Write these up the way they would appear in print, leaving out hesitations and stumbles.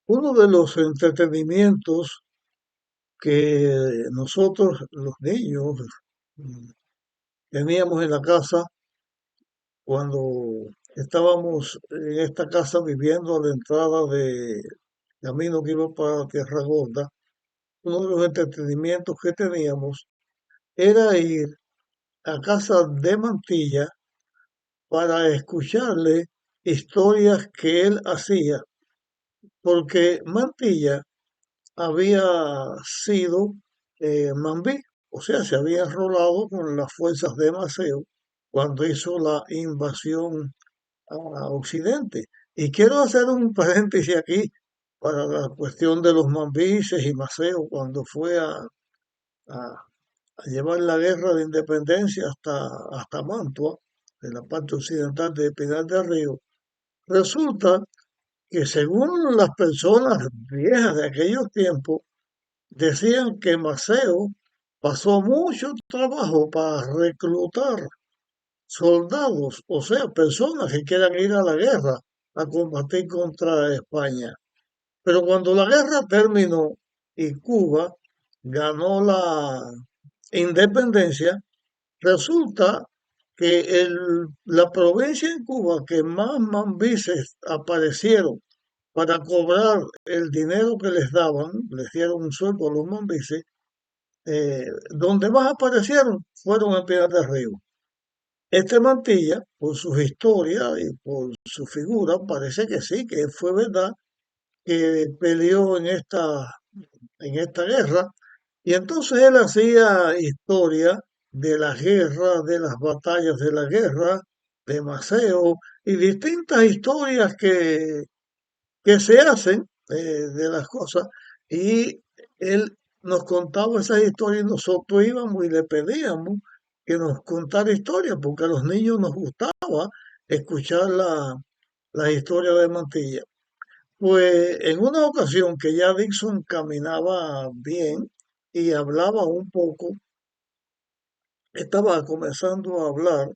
Uno de los entretenimientos que nosotros, los niños, mm, teníamos en la casa cuando estábamos en esta casa viviendo a la entrada de camino que iba para Tierra Gorda, uno de los entretenimientos que teníamos era ir a casa de Mantilla para escucharle historias que él hacía, porque Mantilla había sido Mambí, o sea, se había enrolado con las fuerzas de Maceo cuando hizo la invasión a Occidente. Y quiero hacer un paréntesis aquí para la cuestión de los mambises y Maceo cuando fue a llevar la guerra de independencia hasta Mantua, en la parte occidental de Pinar del Río. Resulta que según las personas viejas de aquellos tiempos, decían que Maceo pasó mucho trabajo para reclutar soldados, o sea, personas que quieran ir a la guerra a combatir contra España. Pero cuando la guerra terminó y Cuba ganó la independencia, resulta que la provincia en Cuba que más mambises aparecieron para cobrar el dinero que les dieron un sueldo a los mambises, donde más aparecieron fueron en Piedras del Río. Este Mantilla, por sus historias y por su figura, parece que sí, que fue verdad que peleó en esta guerra. Y entonces él hacía historia de la guerra, de las batallas de la guerra, de Maceo y distintas historias que se hacen de las cosas. Y él nos contaba esas historias y nosotros íbamos y le pedíamos que nos contara historias, porque a los niños nos gustaba escuchar la historia de Mantilla. Pues en una ocasión que ya Dixon caminaba bien y hablaba un poco, estaba comenzando a hablar.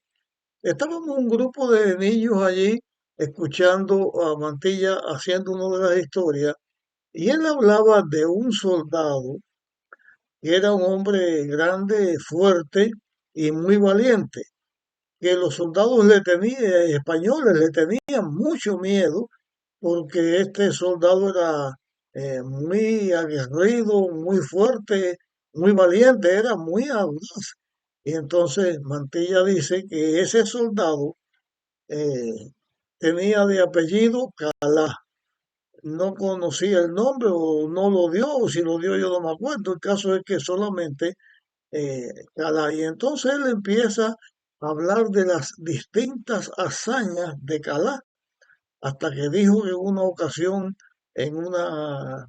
Estábamos un grupo de niños allí escuchando a Mantilla haciendo una de las historias y él hablaba de un soldado que era un hombre grande, fuerte y muy valiente, que los soldados españoles le tenían mucho miedo porque este soldado era muy aguerrido, muy fuerte, muy valiente, era muy audaz. Y entonces Mantilla dice que ese soldado eh, tenía de apellido Calá. No conocía el nombre o no lo dio, o si lo dio yo no me acuerdo. El caso es que solamente Calá. Y entonces él empieza a hablar de las distintas hazañas de Calá, hasta que dijo que en una ocasión, en una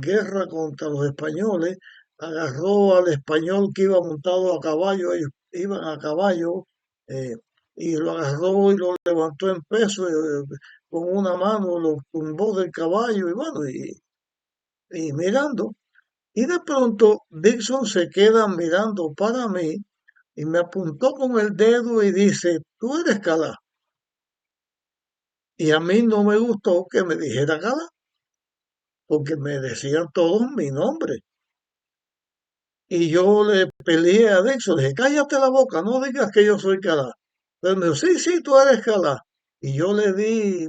guerra contra los españoles, agarró al español que iba montado a caballo, ellos iban a caballo, eh, y lo agarró y lo levantó en peso, con una mano lo tumbó del caballo y bueno, y mirando. Y de pronto Dixon se queda mirando para mí y me apuntó con el dedo y dice, tú eres Calá. Y a mí no me gustó que me dijera Calá, porque me decían todos mi nombre. Y yo le peleé a Dixon, le dije, cállate la boca, no digas que yo soy Calá. Pero me dijo, sí, sí, tú eres Calá. Y yo le di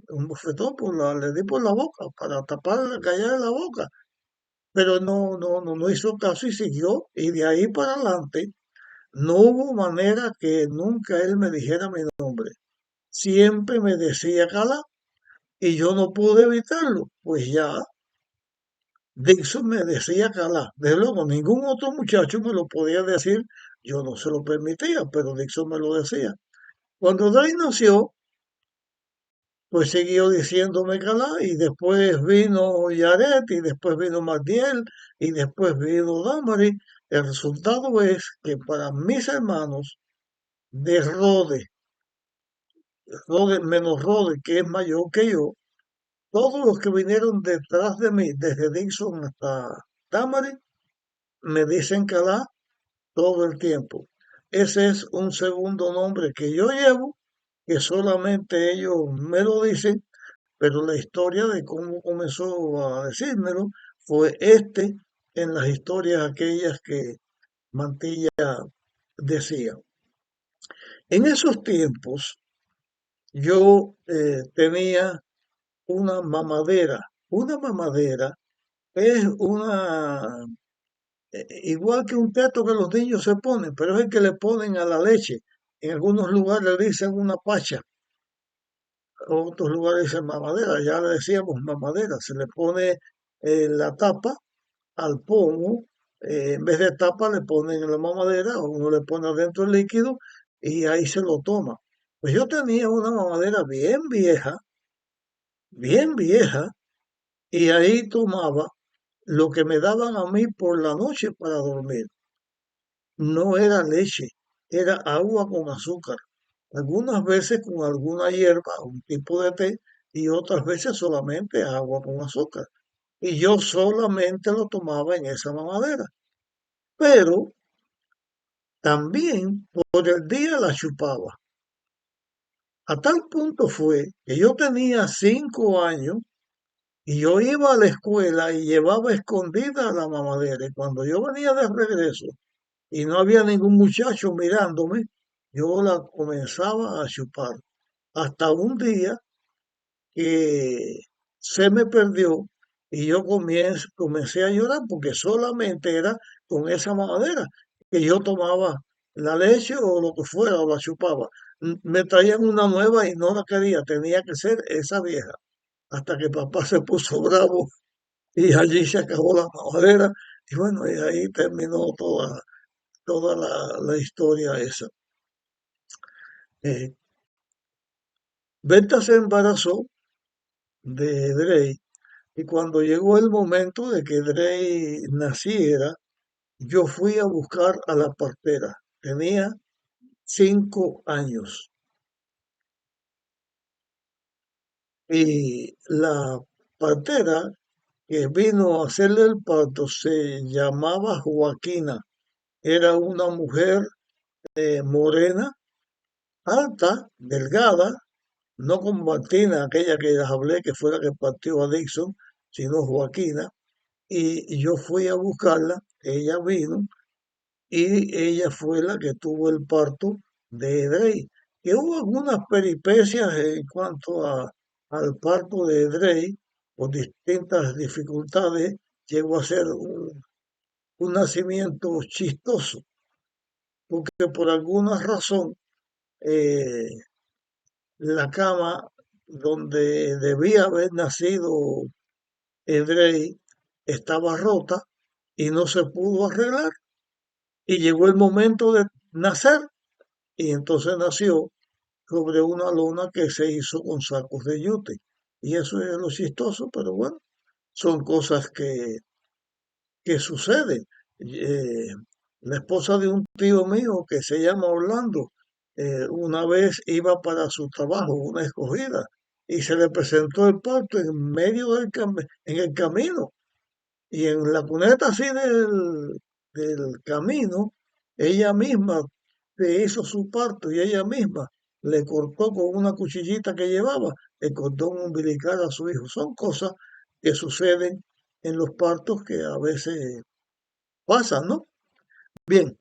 un bofetón le di por la boca, para tapar, callar la boca. Pero no hizo caso y siguió. Y de ahí para adelante, no hubo manera que nunca él me dijera mi nombre. Siempre me decía Calá y yo no pude evitarlo. Pues ya Dixon me decía Calá. Desde luego, ningún otro muchacho me lo podía decir. Yo no se lo permitía, pero Dixon me lo decía. Cuando Day nació, pues siguió diciéndome Calá y después vino Yaret y después vino Magdiel y después vino Damari. El resultado es que para mis hermanos de Rode menos Rode, que es mayor que yo, todos los que vinieron detrás de mí, desde Dixon hasta Damari, me dicen Calá todo el tiempo. Ese es un segundo nombre que yo llevo, que solamente ellos me lo dicen, pero la historia de cómo comenzó a decírmelo fue en las historias aquellas que Mantilla decía. En esos tiempos yo tenía una mamadera. Una mamadera es igual que un teto que los niños se ponen, pero es el que le ponen a la leche. En algunos lugares le dicen una pacha, otros lugares dicen mamadera, ya le decíamos mamadera. Se le pone la tapa al pomo, en vez de tapa le ponen la mamadera, o uno le pone adentro el líquido y ahí se lo toma. Pues yo tenía una mamadera bien vieja, y ahí tomaba lo que me daban a mí por la noche para dormir. No era leche, era agua con azúcar. Algunas veces con alguna hierba, un tipo de té, y otras veces solamente agua con azúcar. Y yo solamente lo tomaba en esa mamadera. Pero también por el día la chupaba. A tal punto fue que yo tenía 5 años y yo iba a la escuela y llevaba escondida la mamadera. Y cuando yo venía de regreso y no había ningún muchacho mirándome, yo la comenzaba a chupar. Hasta un día que se me perdió y yo comencé a llorar porque solamente era con esa mamadera que yo tomaba la leche o lo que fuera o la chupaba. Me traían una nueva y no la quería, tenía que ser esa vieja. Hasta que papá se puso bravo y allí se acabó la mamadera y bueno, y ahí terminó toda la historia esa. Eh, Berta se embarazó de Drey. Y cuando llegó el momento de que Drey naciera, yo fui a buscar a la partera. Tenía 5 años. Y la partera que vino a hacerle el parto se llamaba Joaquina. Era una mujer morena, alta, delgada, no como Martina, aquella que les hablé, que fue la que partió a Dixon, sino Joaquina. Y yo fui a buscarla, ella vino y ella fue la que tuvo el parto de Drey. Que hubo algunas peripecias en cuanto al parto de Drey, por distintas dificultades, llegó a ser un nacimiento chistoso, porque por alguna razón eh, la cama donde debía haber nacido Drey estaba rota y no se pudo arreglar. Y llegó el momento de nacer y entonces nació sobre una lona que se hizo con sacos de yute. Y eso es lo chistoso, pero bueno, son cosas que suceden. La esposa de un tío mío que se llama Orlando, una vez iba para su trabajo, una escogida, y se le presentó el parto en medio en el camino. Y en la cuneta así del camino, ella misma se hizo su parto y ella misma le cortó con una cuchillita que llevaba el cordón umbilical a su hijo. Son cosas que suceden en los partos que a veces pasan, ¿no? Bien,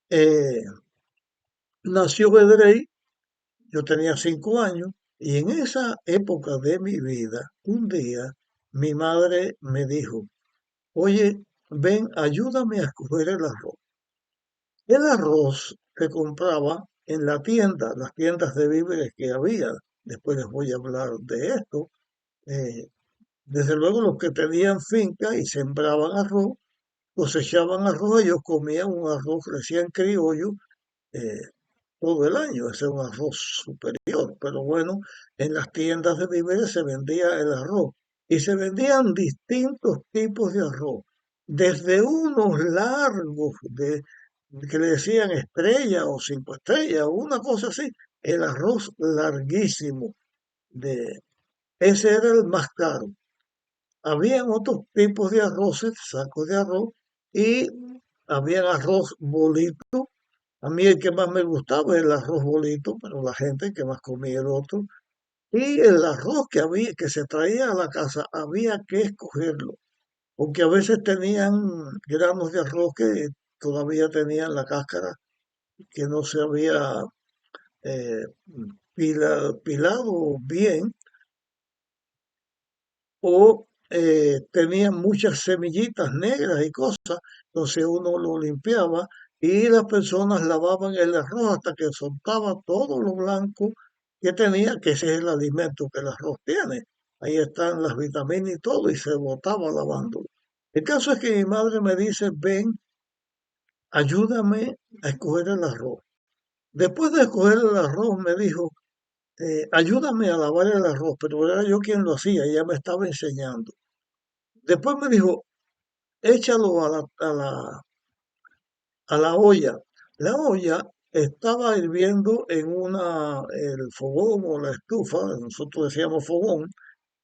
eh, nació Bedrey, yo tenía 5 años, y en esa época de mi vida, un día, mi madre me dijo, oye, ven, ayúdame a escoger el arroz. El arroz se compraba en la tienda, las tiendas de víveres que había. Después les voy a hablar de esto. Eh, Desde luego los que tenían finca y sembraban arroz, cosechaban arroz, ellos comían un arroz recién criollo eh, todo el año. Ese es un arroz superior. Pero bueno, en las tiendas de víveres se vendía el arroz y se vendían distintos tipos de arroz. Desde unos largos que le decían estrella o 5 estrellas, o una cosa así, el arroz larguísimo. De, Ese era el más caro. Habían otros tipos de arroces, sacos de arroz, y había arroz bolito. A mí el que más me gustaba era el arroz bolito, pero la gente que más comía el otro. Y el arroz que se traía a la casa, había que escogerlo, porque a veces tenían granos de arroz que todavía tenían la cáscara, que no se había eh, pilado bien, o tenían muchas semillitas negras y cosas, entonces uno lo limpiaba y las personas lavaban el arroz hasta que soltaba todo lo blanco que tenía, que ese es el alimento que el arroz tiene. Ahí están las vitaminas y todo, y se botaba lavándolo. El caso es que mi madre me dice, ven, ayúdame a escoger el arroz. Después de escoger el arroz, me dijo, ayúdame a lavar el arroz, pero era yo quien lo hacía, ella me estaba enseñando. Después me dijo, échalo a la olla. La olla estaba hirviendo en el fogón o la estufa, nosotros decíamos fogón,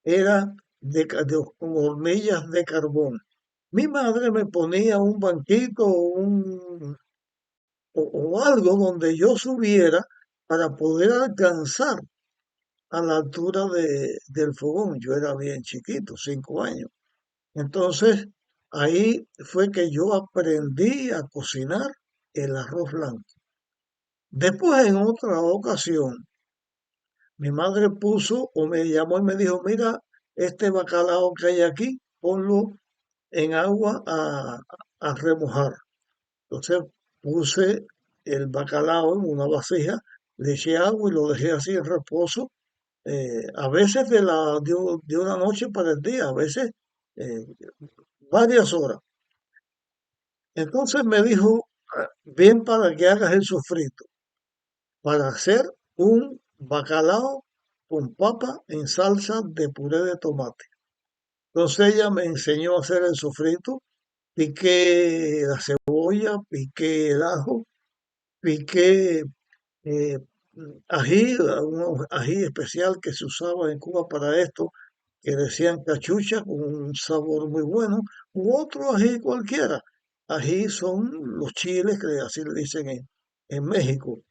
era con hornillas de carbón. Mi madre me ponía un banquito o algo donde yo subiera para poder alcanzar a la altura del fogón. Yo era bien chiquito, 5 años. Entonces, ahí fue que yo aprendí a cocinar el arroz blanco. Después, en otra ocasión, mi madre puso o me llamó y me dijo, mira, este bacalao que hay aquí, ponlo en agua a remojar. Entonces puse el bacalao en una vasija, le eché agua y lo dejé así en reposo, a veces de una noche para el día, a veces eh, varias horas. Entonces me dijo, ven para que hagas el sofrito, para hacer un bacalao con papa en salsa de puré de tomate. Entonces ella me enseñó a hacer el sofrito, piqué la cebolla, piqué el ajo, piqué eh, ají, un ají especial que se usaba en Cuba para esto, que decían cachucha, con un sabor muy bueno, u otro ají cualquiera. Ají son los chiles, que así le dicen en México.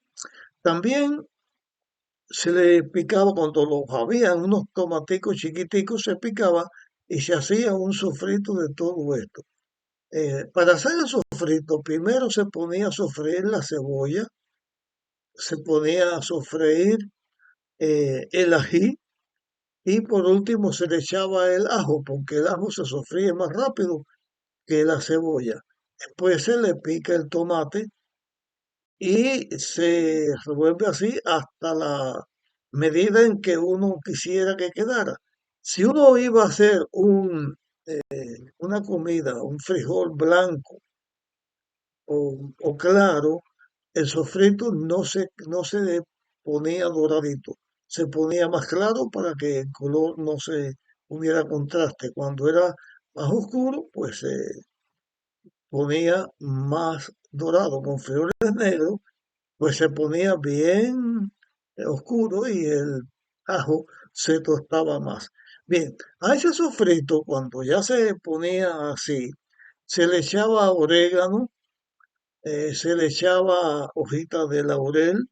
También se le picaba cuando los habían unos tomaticos chiquiticos, se picaba y se hacía un sofrito de todo esto. Para hacer el sofrito, primero se ponía a sofreír la cebolla, se ponía a sofreír el ají y por último se le echaba el ajo, porque el ajo se sofríe más rápido que la cebolla. Después se le pica el tomate y se revuelve así hasta la medida en que uno quisiera que quedara. Si uno iba a hacer una comida, un frijol blanco o claro, el sofrito no se ponía doradito, se ponía más claro para que el color no se hubiera contraste. Cuando era más oscuro, pues se ponía más dorado. Con frijoles negros, pues se ponía bien oscuro y el ajo se tostaba más. Bien, a ese sofrito, cuando ya se ponía así, se le echaba orégano, se le echaba hojitas de laurel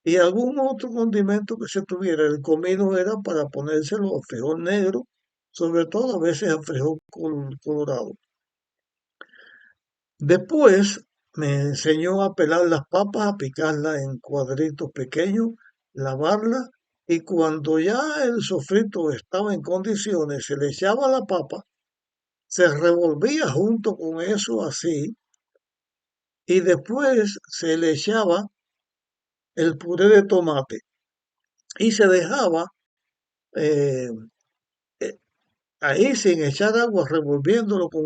y algún otro condimento que se tuviera. El comino era para ponérselo a frijol negro, sobre todo a veces a frijol colorado. Después me enseñó a pelar las papas, a picarlas en cuadritos pequeños, lavarlas y cuando ya el sofrito estaba en condiciones, se le echaba la papa, se revolvía junto con eso así y después se le echaba el puré de tomate y se dejaba eh, eh, ahí sin echar agua, revolviéndolo con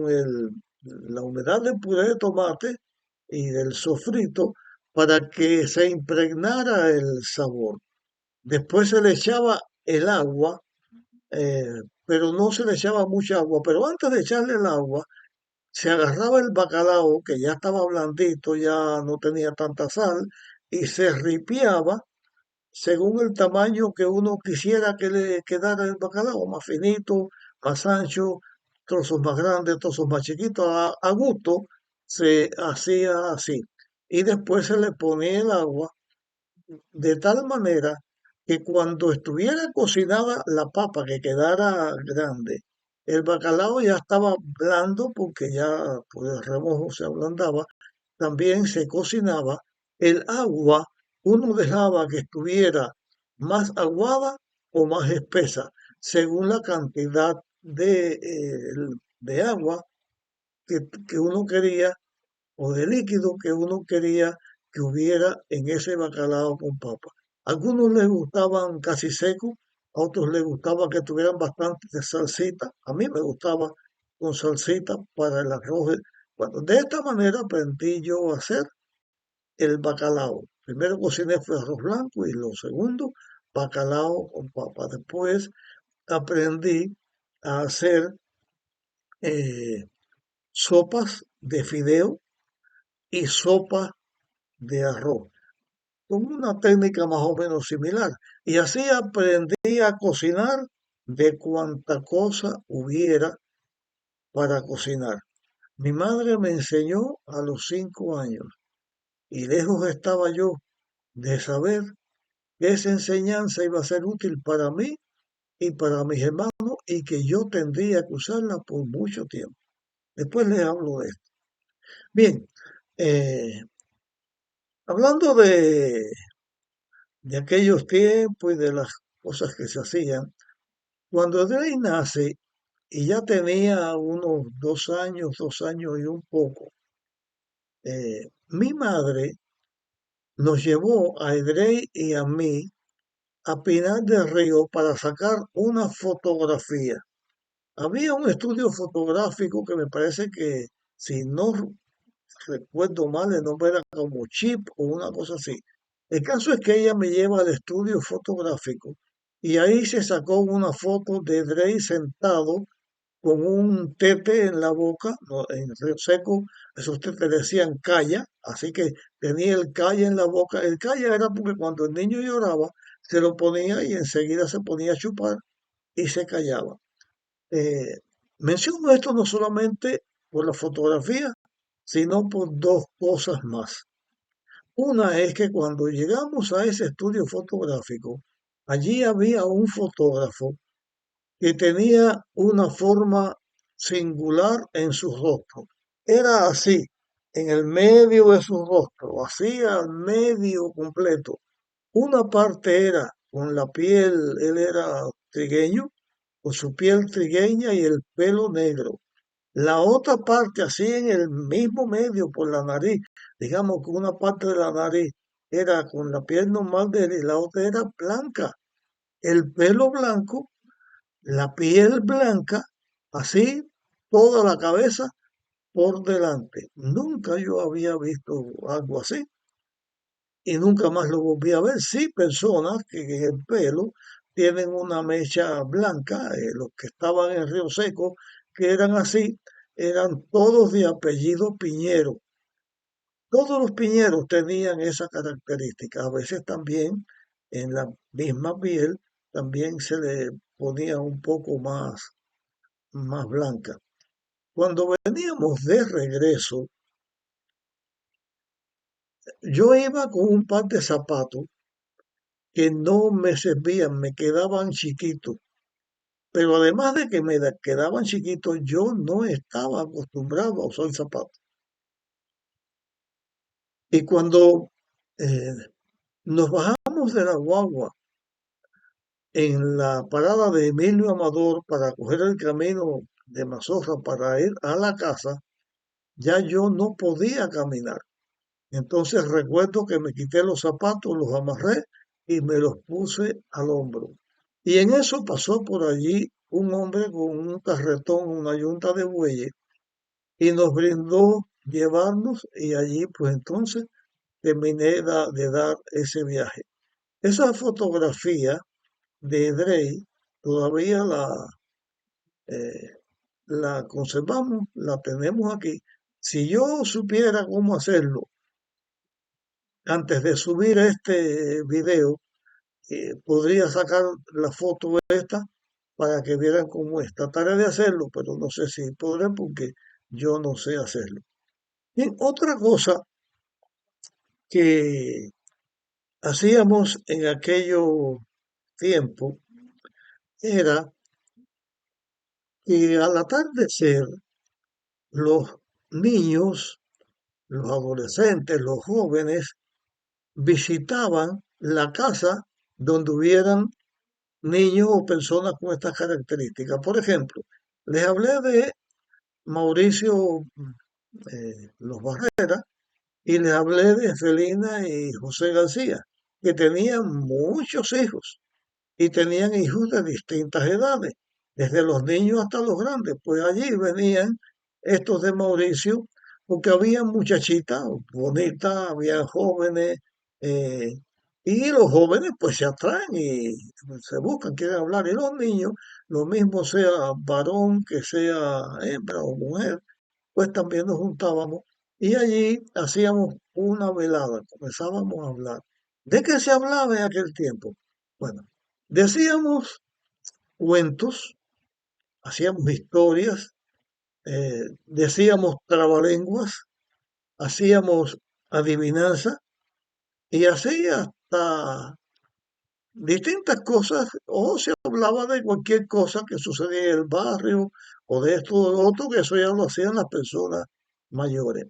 la humedad del puré de tomate y del sofrito para que se impregnara el sabor. Después se le echaba el agua, eh, pero no se le echaba mucha agua. Pero antes de echarle el agua, se agarraba el bacalao, que ya estaba blandito, ya no tenía tanta sal, y se ripiaba según el tamaño que uno quisiera que le quedara el bacalao, más finito, más ancho, trozos más grandes, trozos más chiquitos, a gusto se hacía así. Y después se le ponía el agua de tal manera que cuando estuviera cocinada la papa, que quedara grande, el bacalao ya estaba blando porque ya por el remojo se ablandaba, también se cocinaba. El agua uno dejaba que estuviera más aguada o más espesa, según la cantidad de agua que uno quería o de líquido que uno quería que hubiera en ese bacalao con papa. A algunos les gustaban casi secos, a otros les gustaba que tuvieran bastante de salsita. A mí me gustaba con salsita para el arroz. Bueno, de esta manera aprendí yo a hacer el bacalao. Primero cociné fue arroz blanco y lo segundo, bacalao con papa. Después aprendí a hacer eh, sopas de fideo y sopas de arroz, con una técnica más o menos similar. Y así aprendí a cocinar de cuanta cosa hubiera para cocinar. Mi madre me enseñó a los 5 años y lejos estaba yo de saber que esa enseñanza iba a ser útil para mí y para mis hermanos y que yo tendría que usarla por mucho tiempo. Después les hablo de esto. Bien, eh, hablando de aquellos tiempos y de las cosas que se hacían, cuando Drey nace y ya tenía unos 2 años, 2 años y un poco, mi madre nos llevó a Drey y a mí a Pinar del Río para sacar una fotografía. Había un estudio fotográfico que me parece que, si no recuerdo mal, el nombre era como Chip o una cosa así. El caso es que ella me lleva al estudio fotográfico y ahí se sacó una foto de Drey sentado con un tete en la boca, ¿no? En Río Seco, esos tetes decían calla, así que tenía el calla en la boca. El calla era porque cuando el niño lloraba, se lo ponía y enseguida se ponía a chupar y se callaba. Eh, Menciono esto no solamente por la fotografía, sino por dos cosas más. Una es que cuando llegamos a ese estudio fotográfico, allí había un fotógrafo que tenía una forma singular en su rostro. Era así, en el medio de su rostro, así al medio completo. Una parte era con la piel, él era trigueño, con su piel trigueña y el pelo negro. La otra parte, así en el mismo medio, por la nariz, digamos que una parte de la nariz era con la piel normal de él y la otra era blanca. El pelo blanco, la piel blanca, así toda la cabeza por delante. Nunca yo había visto algo así y nunca más lo volví a ver. Sí, personas que en el pelo tienen una mecha blanca, los que estaban en Río Seco, que eran así, eran todos de apellido Piñero. Todos los piñeros tenían esa característica. A veces también en la misma piel también se le ponía un poco más blanca. Cuando veníamos de regreso, yo iba con un par de zapatos que no me servían, me quedaban chiquitos. Pero además de que me quedaban chiquitos, yo no estaba acostumbrado a usar zapatos. Y cuando eh, nos bajamos de la guagua en la parada de Emilio Amador para coger el camino de Mazorra para ir a la casa, ya yo no podía caminar. Entonces recuerdo que me quité los zapatos, los amarré y me los puse al hombro. Y en eso pasó por allí un hombre con un carretón, una yunta de bueyes, y nos brindó llevarnos y allí pues entonces terminé de dar ese viaje. Esa fotografía de Drey todavía eh, la conservamos, la tenemos aquí. Si yo supiera cómo hacerlo antes de subir este video, podría sacar la foto esta para que vieran cómo es. Trataré de hacerlo, pero no sé si podré porque yo no sé hacerlo. Bien, otra cosa que hacíamos en aquellos tiempo era que al atardecer los niños, los adolescentes, los jóvenes visitaban la casa donde hubieran niños o personas con estas características. Por ejemplo, les hablé de Mauricio Los Barrera y les hablé de Felina y José García, que tenían muchos hijos y tenían hijos de distintas edades, desde los niños hasta los grandes. Pues allí venían estos de Mauricio, porque había muchachitas bonitas, había jóvenes, eh, y los jóvenes pues se atraen y se buscan, quieren hablar, y los niños, lo mismo sea varón que sea hembra o mujer, pues también nos juntábamos y allí hacíamos una velada, comenzábamos a hablar. ¿De qué se hablaba en aquel tiempo? Bueno, decíamos cuentos, hacíamos historias, decíamos trabalenguas, hacíamos adivinanza y así hasta distintas cosas, o se hablaba de cualquier cosa que sucedía en el barrio o de esto o de lo otro, que eso ya lo hacían las personas mayores.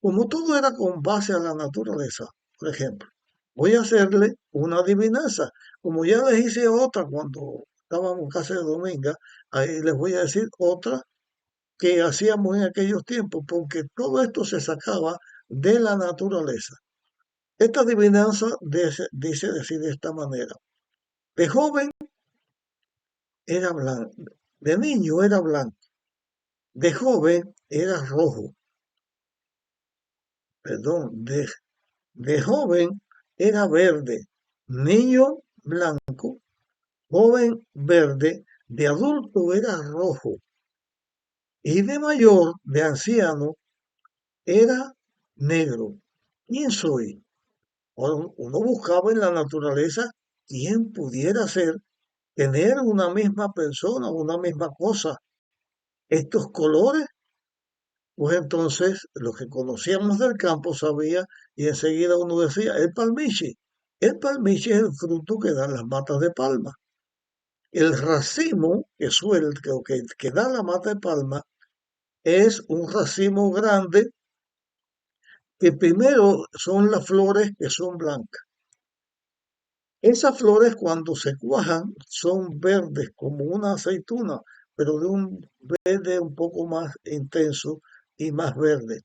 Como todo era con base a la naturaleza, por ejemplo, voy a hacerle una adivinanza. Como ya les hice otra cuando estábamos en casa de Dominga, ahí les voy a decir otra que hacíamos en aquellos tiempos, porque todo esto se sacaba de la naturaleza. Esta adivinanza dice decir de esta manera. De joven era blanco, de niño era blanco, de joven era rojo, perdón, de joven era verde, niño blanco, joven verde, de adulto era rojo y de mayor, de anciano, era negro. ¿Quién soy? Uno buscaba en la naturaleza quién pudiera ser, tener una misma persona, una misma cosa, estos colores. Pues entonces los que conocíamos del campo sabía y enseguida uno decía, el palmiche. El palmiche es el fruto que dan las matas de palma. El racimo que da la mata de palma es un racimo grande que primero son las flores que son blancas. Esas flores cuando se cuajan son verdes como una aceituna, pero de un verde un poco más intenso y más verde.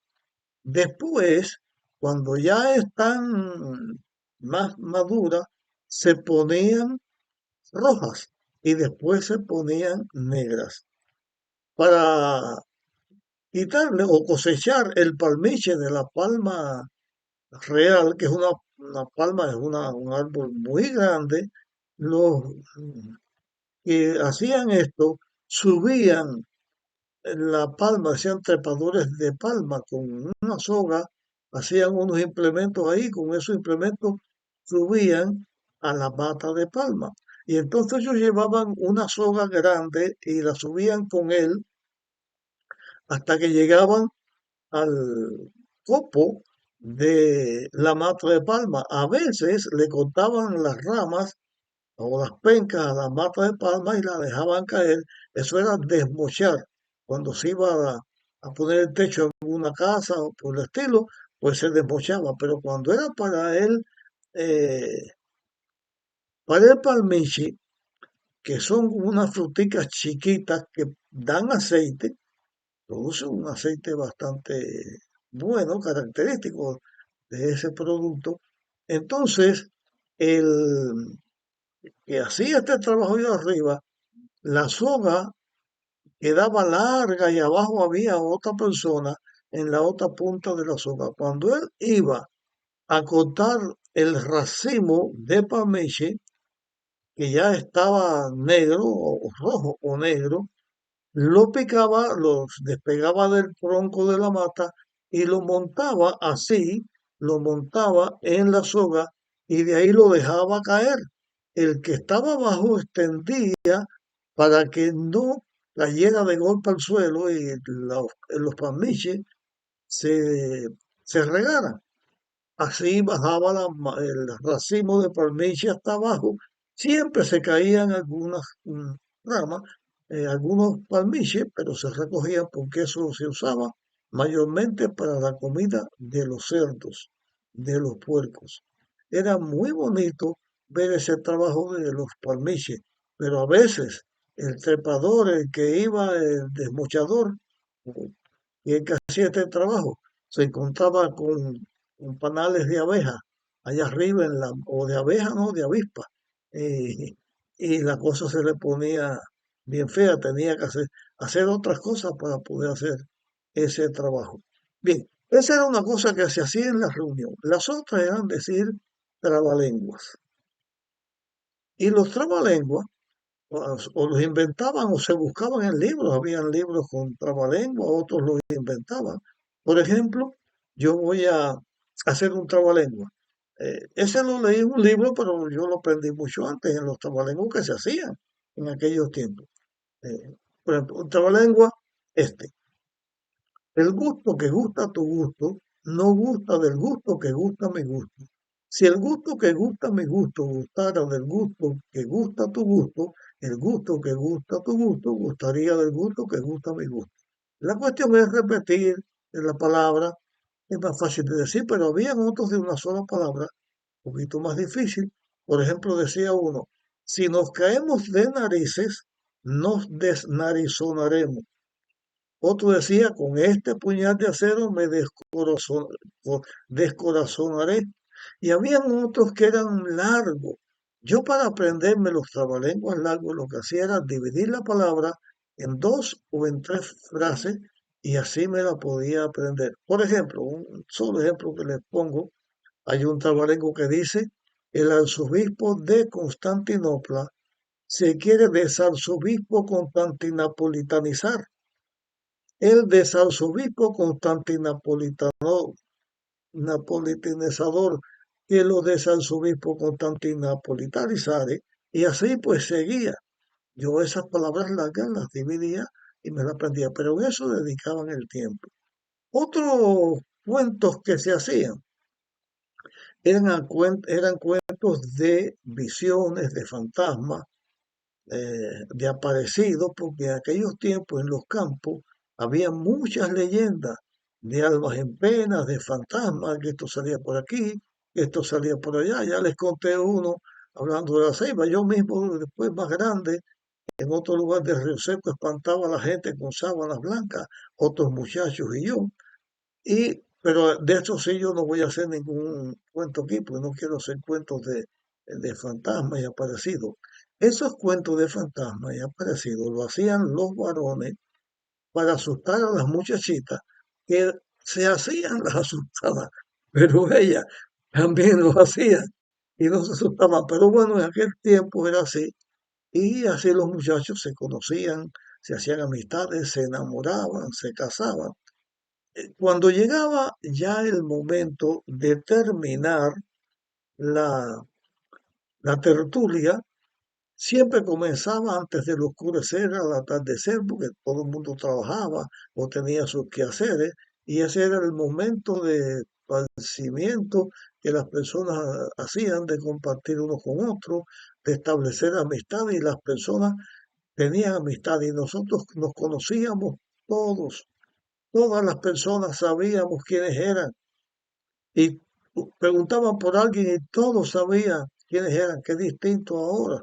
Después, cuando ya están más maduras, se ponían rojas y después se ponían negras. Para quitarle o cosechar el palmiche de la palma real, que es una palma, es un árbol muy grande, los que hacían esto subían la palma, hacían trepadores de palma con una soga, hacían unos implementos ahí, con esos implementos subían a la mata de palma. Y entonces ellos llevaban una soga grande y la subían con él hasta que llegaban al copo de la mata de palma. A veces le cortaban las ramas o las pencas a la mata de palma y la dejaban caer. Eso era desmochar. Cuando se iba a poner el techo en una casa o por el estilo, pues se desmochaba. Pero cuando era eh, para el palmichi, que son unas fruticas chiquitas que dan aceite, produce un aceite bastante bueno, característico de ese producto. Entonces, el que hacía este trabajo de arriba, la soga quedaba larga y abajo había otra persona en la otra punta de la soga. Cuando él iba a cortar el racimo de palmeche, que ya estaba negro o rojo o negro, lo picaba, los despegaba del tronco de la mata y lo montaba así, lo montaba en la soga y de ahí lo dejaba caer. El que estaba abajo extendía para que no cayera de golpe al suelo y los palmiches se, se regaran. Así bajaba el racimo de palmiche hasta abajo Siempre se caían algunas ramas, algunos palmiches, pero se recogían porque eso se usaba mayormente para la comida de los cerdos, de los puercos. Era muy bonito ver ese trabajo de los palmiches, pero a veces el trepador, el que iba, el desmochador, y el que hacía este trabajo, se encontraba con panales de abeja allá arriba o de abeja, no, de avispa, y, y la cosa se le ponía bien fea, tenía que hacer otras cosas para poder hacer ese trabajo. Bien, esa era una cosa que se hacía en la reunión. Las otras eran decir trabalenguas. Y los trabalenguas o los inventaban o se buscaban en libros, habían libros con trabalenguas, otros los inventaban. Por ejemplo, yo voy a hacer un trabalengua. Ese lo leí en un libro, pero yo lo aprendí mucho antes en los trabalenguas que se hacían en aquellos tiempos. Por ejemplo, un trabalengua, este. El gusto que gusta tu gusto no gusta del gusto que gusta mi gusto. Si el gusto que gusta mi gusto gustara del gusto que gusta tu gusto, el gusto que gusta tu gusto gustaría del gusto que gusta mi gusto. La cuestión es repetir la palabra, es más fácil de decir, pero había otros de una sola palabra, un poquito más difícil. Por ejemplo, decía uno, si nos caemos de narices, nos desnarizonaremos. Otro decía, con este puñal de acero me descorazonaré. Y habían otros que eran largos. Yo para aprenderme los trabalenguas largos lo que hacía era dividir la palabra en dos o en tres frases y así me la podía aprender. Por ejemplo, un solo ejemplo que les pongo, hay un trabalengo que dice, el arzobispo de Constantinopla se quiere desarzobispo constantinapolitanizar. El desarzobispo napolitanizador que lo desarzobispo constantinapolitanizare, y así pues seguía. Yo esas palabras largas las dividía y me las aprendía, pero en eso dedicaban el tiempo. Otros cuentos que se hacían eran cuentos de visiones, de fantasmas, de aparecidos, porque en aquellos tiempos en los campos había muchas leyendas de almas en penas, de fantasmas, que esto salía por aquí, que esto salía por allá. Ya les conté uno hablando de la ceiba. Yo mismo, después más grande, en otro lugar de Río Seco, espantaba a la gente con sábanas blancas, otros muchachos y yo. Pero de eso sí yo no voy a hacer ningún cuento aquí, porque no quiero hacer cuentos de fantasmas y aparecidos. Esos cuentos de fantasmas y aparecidos lo hacían los varones para asustar a las muchachitas que se hacían las asustadas, pero ellas también lo hacían y no se asustaban. Pero bueno, en aquel tiempo era así y así los muchachos se conocían, se hacían amistades, se enamoraban, se casaban. Cuando llegaba ya el momento de terminar la, la tertulia, siempre comenzaba antes del oscurecer al atardecer, porque todo el mundo trabajaba o tenía sus quehaceres, y ese era el momento de esparcimiento que las personas hacían de compartir uno con otro, de establecer amistad, y las personas tenían amistad, y nosotros nos conocíamos todos. Todas las personas sabíamos quiénes eran y preguntaban por alguien y todos sabían quiénes eran. Qué distinto ahora,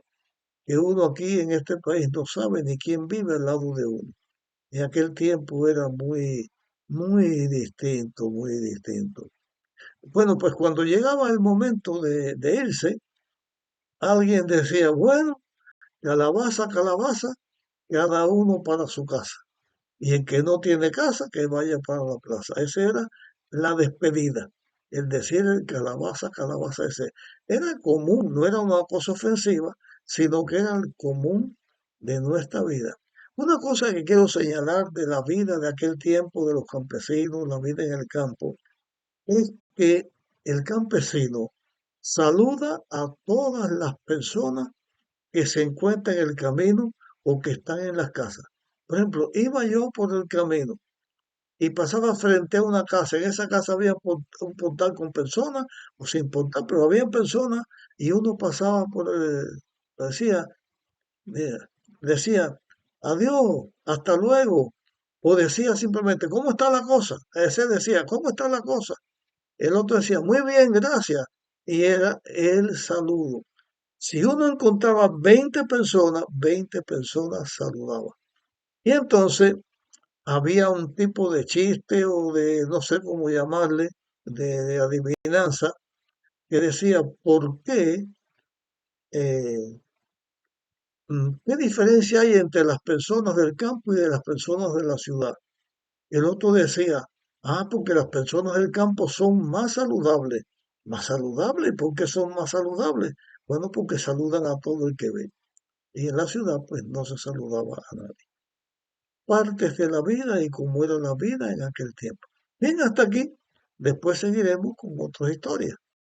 que uno aquí en este país no sabe ni quién vive al lado de uno. En aquel tiempo era muy distinto, muy distinto. Bueno, pues cuando llegaba el momento de irse, alguien decía, bueno, calabaza, calabaza, cada uno para su casa. Y el que no tiene casa, que vaya para la plaza. Esa era la despedida. El decir el calabaza, calabaza, ese era común, no era una cosa ofensiva, sino que era el común de nuestra vida. Una cosa que quiero señalar de la vida de aquel tiempo de los campesinos, la vida en el campo, es que el campesino saluda a todas las personas que se encuentran en el camino o que están en las casas. Por ejemplo, iba yo por el camino y pasaba frente a una casa. En esa casa había un portal con personas o sin portal, pero había personas y uno pasaba Decía, decía, adiós, hasta luego. O decía simplemente, ¿cómo está la cosa? Ese decía, ¿cómo está la cosa? El otro decía, muy bien, gracias. Y era el saludo. Si uno encontraba 20 personas saludaban. Y entonces había un tipo de chiste o de, no sé cómo llamarle, de adivinanza, que decía, ¿por qué? eh, ¿Qué diferencia hay entre las personas del campo y de las personas de la ciudad? El otro decía, porque las personas del campo son más saludables. ¿Más saludables? ¿Por qué son más saludables? Bueno, porque saludan a todo el que ve. Y en la ciudad, pues no se saludaba a nadie. Partes de la vida y cómo era la vida en aquel tiempo. Bien, hasta aquí. Después seguiremos con otras historias.